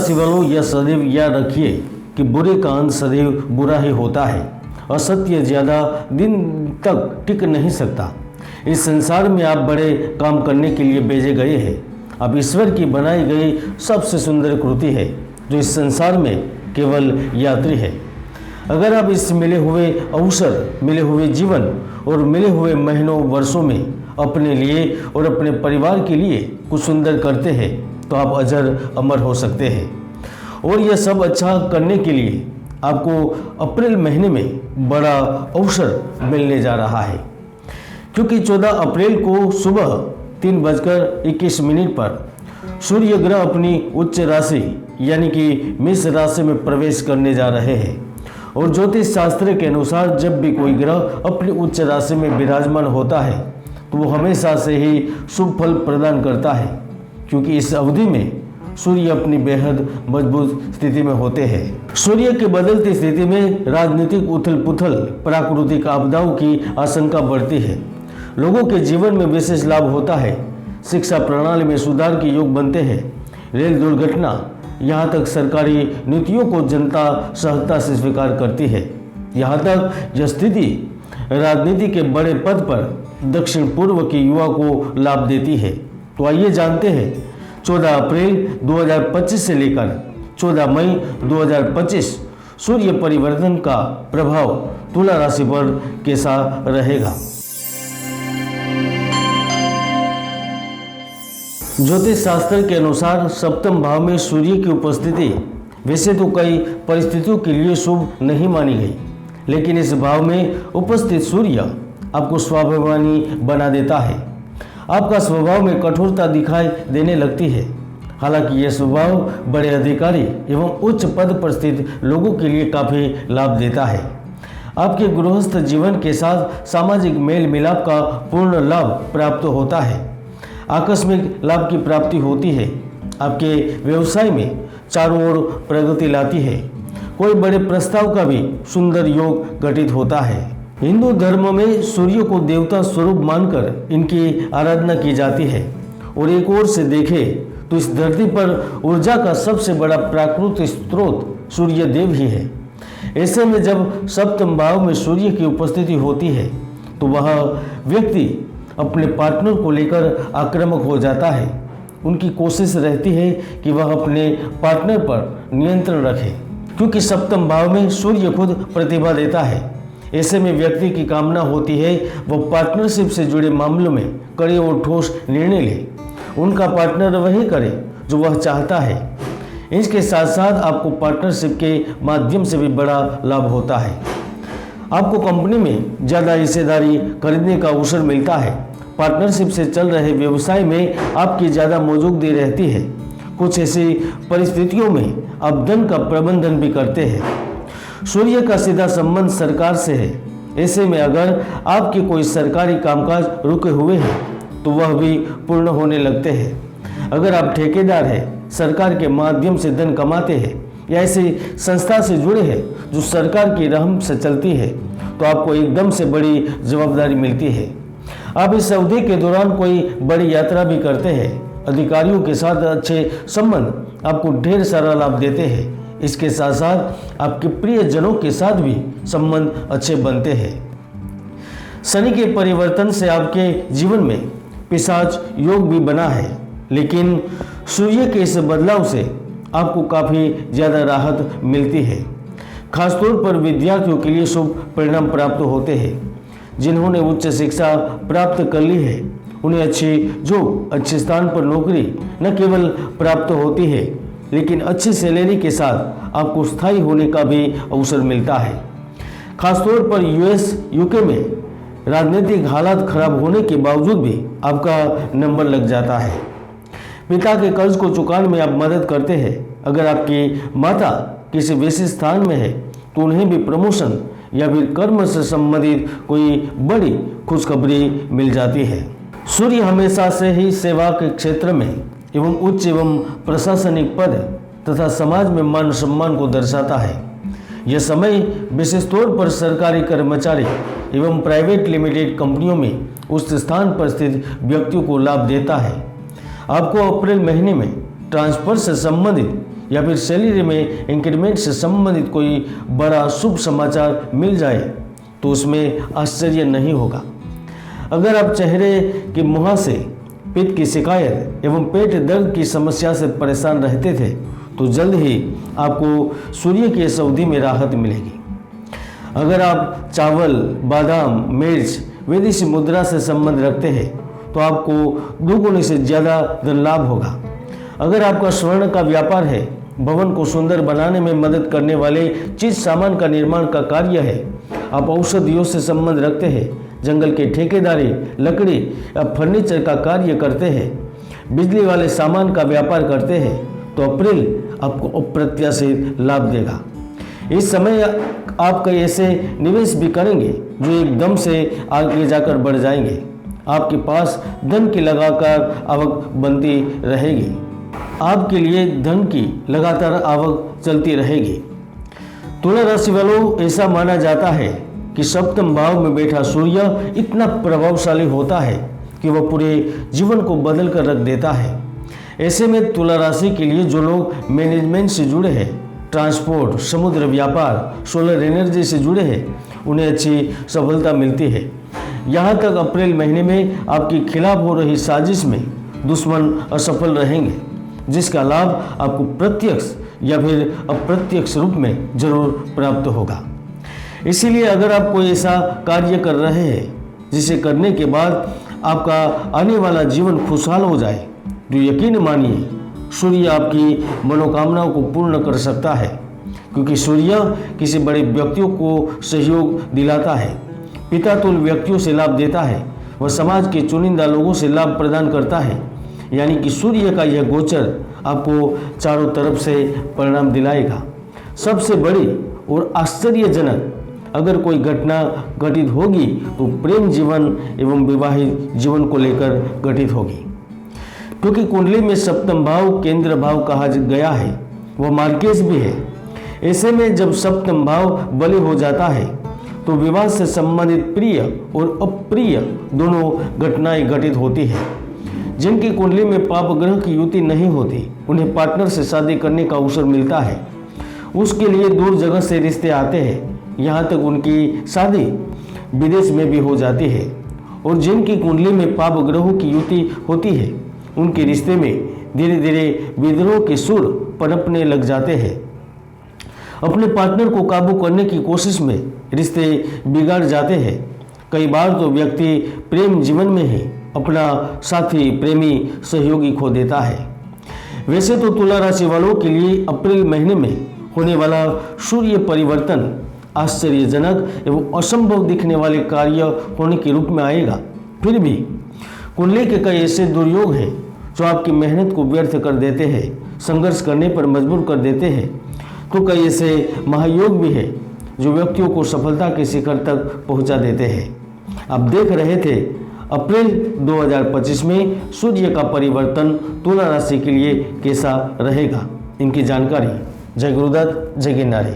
राशि वालों, यह सदैव याद रखिए कि बुरे का अंत सदैव बुरा ही होता है। असत्य ज़्यादा दिन तक टिक नहीं सकता। इस संसार में आप बड़े काम करने के लिए भेजे गए हैं। आप ईश्वर की बनाई गई सबसे सुंदर कृति है जो इस संसार में केवल यात्री है। अगर आप इस मिले हुए अवसर, मिले हुए जीवन और मिले हुए महीनों वर्षों में अपने लिए और अपने परिवार के लिए कुछ सुंदर करते हैं तो आप अजर अमर हो सकते हैं। और यह सब अच्छा करने के लिए आपको अप्रैल महीने में बड़ा अवसर मिलने जा रहा है, क्योंकि 14 अप्रैल को सुबह 3:21 पर सूर्य ग्रह अपनी उच्च राशि यानी कि मेष राशि में प्रवेश करने जा रहे हैं। और ज्योतिष शास्त्र के अनुसार जब भी कोई ग्रह अपनी उच्च राशि में विराजमान होता है तो वो हमेशा से ही शुभ फल प्रदान करता है, क्योंकि इस अवधि में सूर्य अपनी बेहद मजबूत स्थिति में होते हैं। सूर्य की बदलती स्थिति में राजनीतिक उथल पुथल, प्राकृतिक आपदाओं की आशंका बढ़ती है। लोगों के जीवन में विशेष लाभ होता है। शिक्षा प्रणाली में सुधार के योग बनते हैं। रेल दुर्घटना, यहाँ तक सरकारी नीतियों को जनता सहजता से स्वीकार करती है। यहाँ तक यह स्थिति राजनीति के बड़े पद पर दक्षिण पूर्व के युवा को लाभ देती है। तो आइए जानते हैं 14 अप्रैल 2025 से लेकर 14 मई 2025 सूर्य परिवर्तन का प्रभाव तुला राशि पर कैसा रहेगा। ज्योतिष शास्त्र के अनुसार सप्तम भाव में सूर्य की उपस्थिति वैसे तो कई परिस्थितियों के लिए शुभ नहीं मानी गई, लेकिन इस भाव में उपस्थित सूर्य आपको स्वाभिमानी बना देता है। आपका स्वभाव में कठोरता दिखाई देने लगती है। हालांकि यह स्वभाव बड़े अधिकारी एवं उच्च पद पर स्थित लोगों के लिए काफ़ी लाभ देता है। आपके गृहस्थ जीवन के साथ सामाजिक मेल मिलाप का पूर्ण लाभ प्राप्त होता है। आकस्मिक लाभ की प्राप्ति होती है। आपके व्यवसाय में चारों ओर प्रगति लाती है। कोई बड़े प्रस्ताव का भी सुंदर योग घटित होता है। हिंदू धर्म में सूर्य को देवता स्वरूप मानकर इनकी आराधना की जाती है। और एक ओर से देखें तो इस धरती पर ऊर्जा का सबसे बड़ा प्राकृतिक स्रोत सूर्य देव ही है। ऐसे में जब सप्तम भाव में सूर्य की उपस्थिति होती है तो वह व्यक्ति अपने पार्टनर को लेकर आक्रामक हो जाता है। उनकी कोशिश रहती है कि वह अपने पार्टनर पर नियंत्रण रखे, क्योंकि सप्तम भाव में सूर्य खुद प्रतिभा देता है। ऐसे में व्यक्ति की कामना होती है वह पार्टनरशिप से जुड़े मामलों में कड़े और ठोस निर्णय ले। उनका पार्टनर वही करे जो वह चाहता है। इसके साथ साथ आपको पार्टनरशिप के माध्यम से भी बड़ा लाभ होता है। आपको कंपनी में ज़्यादा हिस्सेदारी खरीदने का अवसर मिलता है। पार्टनरशिप से चल रहे व्यवसाय में आपकी ज़्यादा मौजूदगी रहती है। कुछ ऐसी परिस्थितियों में आप धन का प्रबंधन भी करते हैं। सूर्य का सीधा संबंध सरकार से है। ऐसे में अगर आपके कोई सरकारी कामकाज रुके हुए हैं तो वह भी पूर्ण होने लगते हैं। अगर आप ठेकेदार हैं, सरकार के माध्यम से धन कमाते हैं या ऐसी संस्था से जुड़े हैं जो सरकार की रहम से चलती है तो आपको एकदम से बड़ी जवाबदारी मिलती है। आप इस अवधि के दौरान कोई बड़ी यात्रा भी करते हैं। अधिकारियों के साथ अच्छे संबंध आपको ढेर सारा लाभ देते हैं। इसके साथ साथ आपके प्रियजनों के साथ भी संबंध अच्छे बनते हैं। शनि के परिवर्तन से आपके जीवन में पिशाच योग भी बना है, लेकिन सूर्य के इस बदलाव से आपको काफ़ी ज़्यादा राहत मिलती है। खासतौर पर विद्यार्थियों के लिए शुभ परिणाम प्राप्त होते हैं। जिन्होंने उच्च शिक्षा प्राप्त कर ली है उन्हें अच्छे स्थान पर नौकरी न केवल प्राप्त होती है, लेकिन अच्छी सैलरी के साथ आपको स्थायी होने का भी अवसर मिलता है। खासतौर पर यूके में राजनीतिक हालात खराब होने के बावजूद भी आपका नंबर लग जाता है। पिता के कर्ज को चुकाने में आप मदद करते हैं। अगर आपकी माता किसी विशेष स्थान में है तो उन्हें भी प्रमोशन या फिर कर्म से संबंधित कोई बड़ी खुशखबरी मिल जाती है। सूर्य हमेशा से ही सेवा के क्षेत्र में एवं उच्च एवं प्रशासनिक पद तथा समाज में मान सम्मान को दर्शाता है। यह समय विशेष तौर पर सरकारी कर्मचारी एवं प्राइवेट लिमिटेड कंपनियों में उस स्थान पर स्थित व्यक्तियों को लाभ देता है। आपको अप्रैल महीने में ट्रांसफर से संबंधित या फिर सैलरी में इंक्रीमेंट से संबंधित कोई बड़ा शुभ समाचार मिल जाए तो उसमें आश्चर्य नहीं होगा। अगर आप चेहरे के मुहासे, पित्त की शिकायत एवं पेट दर्द की समस्या से परेशान रहते थे तो जल्द ही आपको सूर्य की इस अवधि में राहत मिलेगी। अगर आप चावल, बादाम, मिर्च, विदेशी मुद्रा से संबंध रखते हैं तो आपको दोगुने से ज़्यादा धन लाभ होगा। अगर आपका स्वर्ण का व्यापार है, भवन को सुंदर बनाने में मदद करने वाले चीज सामान का निर्माण का कार्य है, आप औषधियों से संबंध रखते हैं, जंगल के ठेकेदारी, लकड़ी या फर्नीचर का कार्य करते हैं, बिजली वाले सामान का व्यापार करते हैं तो अप्रैल आपको अप्रत्याशित लाभ देगा। इस समय आप कई ऐसे निवेश भी करेंगे जो एकदम से आगे जाकर बढ़ जाएंगे। आपके पास धन की लगातार आवक बनती रहेगी। आपके लिए धन की लगातार आवक चलती रहेगी। तुला राशि वालों, ऐसा माना जाता है कि सप्तम भाव में बैठा सूर्य इतना प्रभावशाली होता है कि वह पूरे जीवन को बदल कर रख देता है। ऐसे में तुला राशि के लिए जो लोग मैनेजमेंट से जुड़े हैं, ट्रांसपोर्ट, समुद्र व्यापार, सोलर एनर्जी से जुड़े हैं, उन्हें अच्छी सफलता मिलती है। यहाँ तक अप्रैल महीने में आपके खिलाफ हो रही साजिश में दुश्मन असफल रहेंगे, जिसका लाभ आपको प्रत्यक्ष या फिर अप्रत्यक्ष रूप में जरूर प्राप्त होगा। इसीलिए अगर आप कोई ऐसा कार्य कर रहे हैं जिसे करने के बाद आपका आने वाला जीवन खुशहाल हो जाए, तो यकीन मानिए सूर्य आपकी मनोकामनाओं को पूर्ण कर सकता है, क्योंकि सूर्य किसी बड़े व्यक्तियों को सहयोग दिलाता है, पिता तुल्य व्यक्तियों से लाभ देता है, वह समाज के चुनिंदा लोगों से लाभ प्रदान करता है। यानी कि सूर्य का यह गोचर आपको चारों तरफ से परिणाम दिलाएगा। सबसे बड़ी और आश्चर्यजनक अगर कोई घटना घटित होगी तो प्रेम जीवन एवं विवाहित जीवन को लेकर घटित होगी, क्योंकि कुंडली में सप्तम भाव केंद्र भाव कहा गया है, वह मार्केज भी है। ऐसे में जब सप्तम भाव बलि हो जाता है तो विवाह से संबंधित प्रिय और अप्रिय दोनों घटनाएं घटित होती है। जिनकी कुंडली में पाप ग्रह की युति नहीं होती, उन्हें पार्टनर से शादी करने का अवसर मिलता है। उसके लिए दूर जगह से रिश्ते आते हैं, यहाँ तक उनकी शादी विदेश में भी हो जाती है। और जिनकी कुंडली में पाप ग्रहों की युति होती है, उनके रिश्ते में धीरे धीरे विद्रोह के सुर पनपने लग जाते हैं। अपने पार्टनर को काबू करने की कोशिश में रिश्ते बिगड़ जाते हैं। कई बार तो व्यक्ति प्रेम जीवन में ही अपना साथी, प्रेमी, सहयोगी खो देता है। वैसे तो तुला राशि वालों के लिए अप्रैल महीने में होने वाला सूर्य परिवर्तन आश्चर्यजनक एवं असंभव दिखने वाले कार्य होने के रूप में आएगा। फिर भी कुंडली के कई ऐसे दुर्योग हैं जो आपकी मेहनत को व्यर्थ कर देते हैं, संघर्ष करने पर मजबूर कर देते हैं। तो कई ऐसे महायोग भी हैं जो व्यक्तियों को सफलता के शिखर तक पहुंचा देते हैं। आप देख रहे थे अप्रैल 2025 में सूर्य का परिवर्तन तुला राशि के लिए कैसा रहेगा। इनकी जानकारी। जय गुरुदत्त, जय गिरनारी।